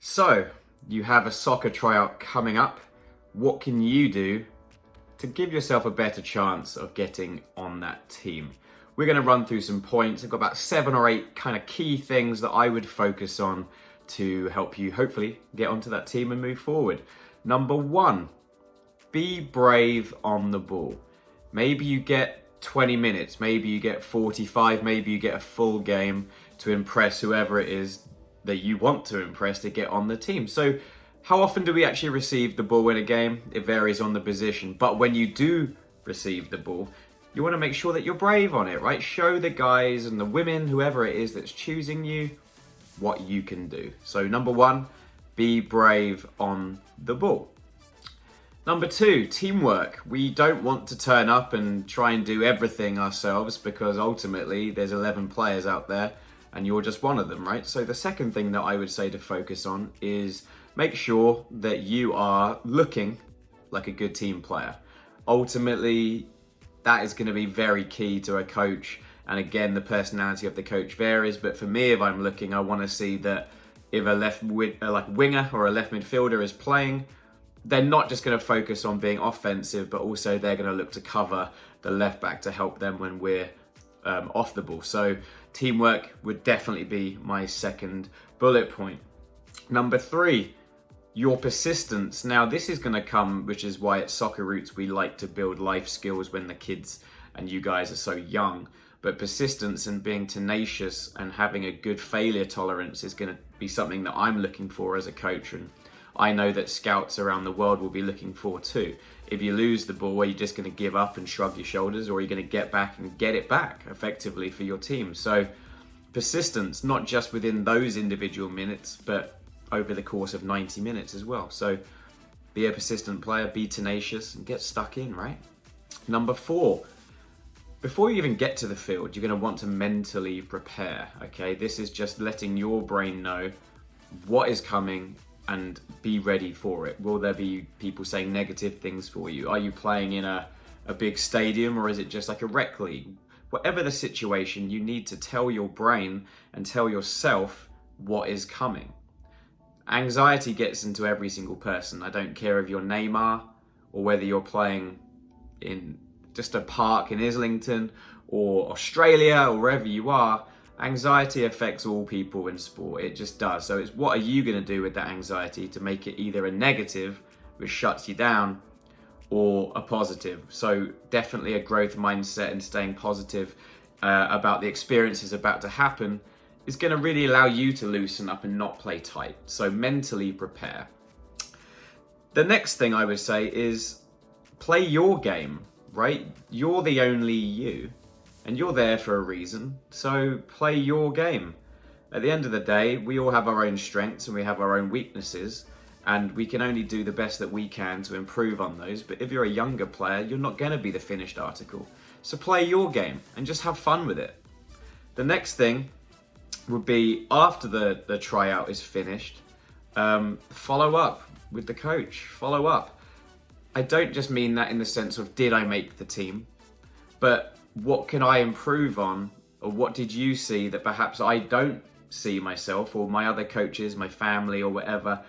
So, you have a soccer tryout coming up. What can you do to give yourself a better chance of getting on that team? We're going to run through some points. I've got about 7 or 8 kind of key things that I would focus on to help you hopefully get onto that team and move forward. Number 1, be brave on the ball. Maybe you get 20 minutes, maybe you get 45, maybe you get a full game to impress whoever it is that you want to impress to get on the team. So how often do we actually receive the ball in a game? It varies on the position. But when you do receive the ball, you want to make sure that you're brave on it, right? Show the guys and the women, whoever it is that's choosing you, what you can do. So number 1, be brave on the ball. Number 2, teamwork. We don't want to turn up and try and do everything ourselves because ultimately there's 11 players out there and you're just one of them, right? So the second thing that I would say to focus on is make sure that you are looking like a good team player. Ultimately, that is going to be very key to a coach. And again, the personality of the coach varies. But for me, if I'm looking, I want to see that if a winger or a left midfielder is playing, they're not just going to focus on being offensive, but also they're going to look to cover the left back to help them when we're off the ball. So teamwork would definitely be my second bullet point. Number 3, your persistence. Now this is going to come, which is why at Soccer Roots we like to build life skills when the kids and you guys are so young. But persistence and being tenacious and having a good failure tolerance is going to be something that I'm looking for as a coach, and I know that scouts around the world will be looking for too. If you lose the ball, are you just going to give up and shrug your shoulders, or are you going to get back and get it back effectively for your team? So persistence, not just within those individual minutes, but over the course of 90 minutes as well. So be a persistent player, be tenacious, and get stuck in, right? Number 4, before you even get to the field, you're going to want to mentally prepare, okay? This is just letting your brain know what is coming and be ready for it. Will there be people saying negative things for you? Are you playing in a big stadium, or is it just like a rec league? Whatever the situation, you need to tell your brain and tell yourself what is coming. Anxiety gets into every single person. I don't care if you're Neymar or whether you're playing in just a park in Islington or Australia or wherever you are. Anxiety affects all people in sport. It just does. So it's what are you going to do with that anxiety to make it either a negative, which shuts you down, or a positive. So definitely a growth mindset and staying positive about the experiences about to happen is going to really allow you to loosen up and not play tight. So mentally prepare. The next thing I would say is play your game, right? You're the only you. And you're there for a reason, so play your game. At the end of the day, we all have our own strengths and we have our own weaknesses, and we can only do the best that we can to improve on those. But if you're a younger player, you're not going to be the finished article. So play your game and just have fun with it. The next thing would be, after the tryout is finished, follow up with the coach. Follow up. I don't just mean that in the sense of, did I make the team? But what can I improve on, or what did you see that perhaps I don't see myself, or my other coaches, my family or whatever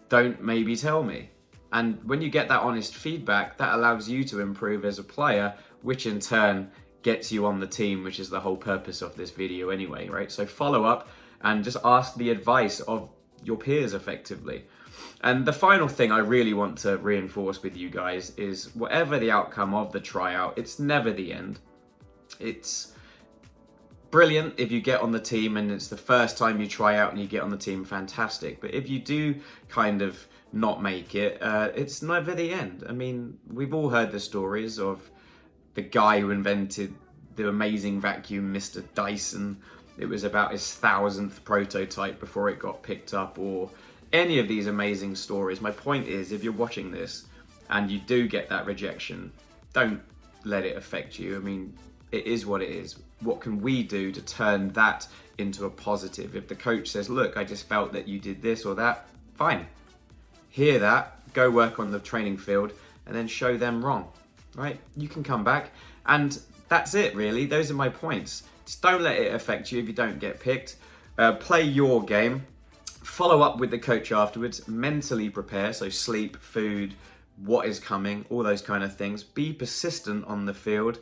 don't maybe tell me? And when you get that honest feedback, that allows you to improve as a player, which in turn gets you on the team, which is the whole purpose of this video anyway, right? So follow up and just ask the advice of your peers effectively. And the final thing I really want to reinforce with you guys is, whatever the outcome of the tryout, it's never the end. It's brilliant if you get on the team and it's the first time you try out and you get on the team, fantastic. But if you do kind of not make it, it's never the end. I mean, we've all heard the stories of the guy who invented the amazing vacuum, Mr. Dyson. It was about his 1000th prototype before it got picked up, or any of these amazing stories. My point is, if you're watching this and you do get that rejection, don't let it affect you. I mean, it is what it is. What can we do to turn that into a positive? If the coach says, look, I just felt that you did this or that, fine. Hear that, go work on the training field, and then show them wrong, right? You can come back, and that's it really. Those are my points. Just don't let it affect you if you don't get picked. Play your game. Follow up with the coach afterwards, mentally prepare, so sleep, food, what is coming, all those kind of things. Be persistent on the field,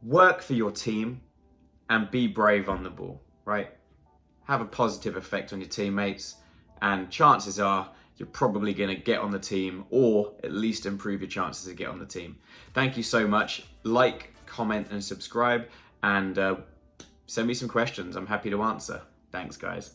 work for your team, and be brave on the ball, right? Have a positive effect on your teammates, and chances are you're probably going to get on the team, or at least improve your chances to get on the team. Thank you so much. Like, comment, and subscribe, and send me some questions. I'm happy to answer. Thanks, guys.